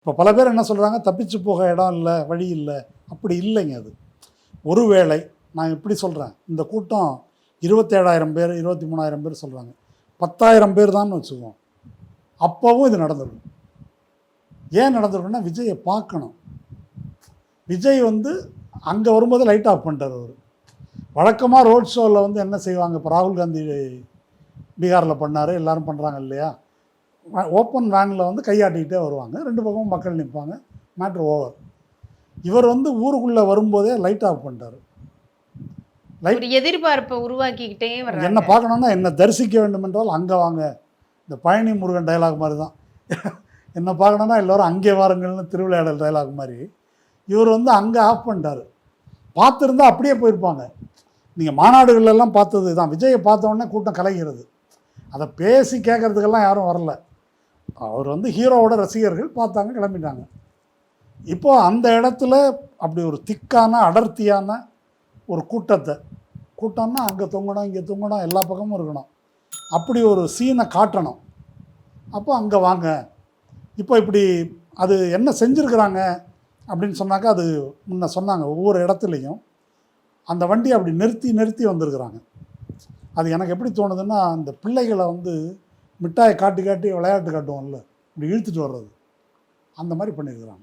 இப்போ பல பேர் என்ன சொல்கிறாங்க, தப்பிச்சு போக இடம் இல்லை, வழி இல்லை. அப்படி இல்லைங்க. அது ஒருவேளை நான் எப்படி சொல்கிறேன், இந்த கூட்டம் 27,000 பேர் 23,000 பேர் சொல்கிறாங்க, 10,000 பேர் தான் வச்சுக்குவோம், அப்போவும் இது நடந்துடும். ஏன் நடந்துருக்குன்னா, விஜயை பார்க்கணும். விஜய் அங்கே வரும்போது லைட் ஆஃப் பண்ணிட்டார். அவர் வழக்கமாக ரோட் ஷோவில் என்ன செய்வாங்க, இப்போ ராகுல் காந்தி பீகாரில் பண்ணார், எல்லோரும் பண்ணுறாங்க இல்லையா, ஓப்பன் வேனில் கையாட்டிக்கிட்டே வருவாங்க, ரெண்டு பக்கமும் மக்கள் நிற்பாங்க, மேட்ரு ஓவர். இவர் ஊருக்குள்ளே வரும்போதே லைட் ஆஃப் பண்ணிட்டார். லைட் எதிர்பார்ப்பை உருவாக்கிக்கிட்டே வர, என்ன பார்க்கணுன்னா என்ன தரிசிக்க வேண்டும் என்றால் அங்கே வாங்க. இந்த பழனி முருகன் டைலாக் மாதிரி தான். என்ன பார்க்கணுன்னா எல்லோரும் அங்கே வாருங்கள்னு திருவிளையாடல் டைலாக் மாதிரி இவர் அங்கே ஆஃப் பண்ணிட்டார். பார்த்துருந்தா அப்படியே போயிருப்பாங்க. நீங்கள் மாநாடுகளெல்லாம் பார்த்தது தான், விஜயை பார்த்தோன்னே கூட்டம் கலைகிறது. அதை பேசி கேட்குறதுக்கெல்லாம் யாரும் வரல. அவர் ஹீரோவோட ரசிகர்கள் பார்த்தாங்க, கிளம்பிட்டாங்க. இப்போது அந்த இடத்துல அப்படி ஒரு திக்கான அடர்த்தியான ஒரு கூட்டம்னா அங்கே தொங்கணும், இங்கே தொங்கணும், எல்லா பக்கமும் இருக்கணும், அப்படி ஒரு சீனை காட்டணும். அப்போ அங்கே வாங்க. இப்போ இப்படி அது என்ன செஞ்சுருக்கிறாங்க அப்படின்னு சொன்னாக்கா, அது முன்ன சொன்னாங்க, ஒவ்வொரு இடத்துலையும் அந்த வண்டியை அப்படி நிறுத்தி வந்திருக்கிறாங்க. அது எனக்கு எப்படி தோணுதுன்னா, அந்த பிள்ளைகளை மிட்டாயை காட்டி விளையாட்டு காட்டுவோம்ல, இப்படி இழுத்துட்டு வர்றது, அந்த மாதிரி பண்ணியிருக்கிறாங்க.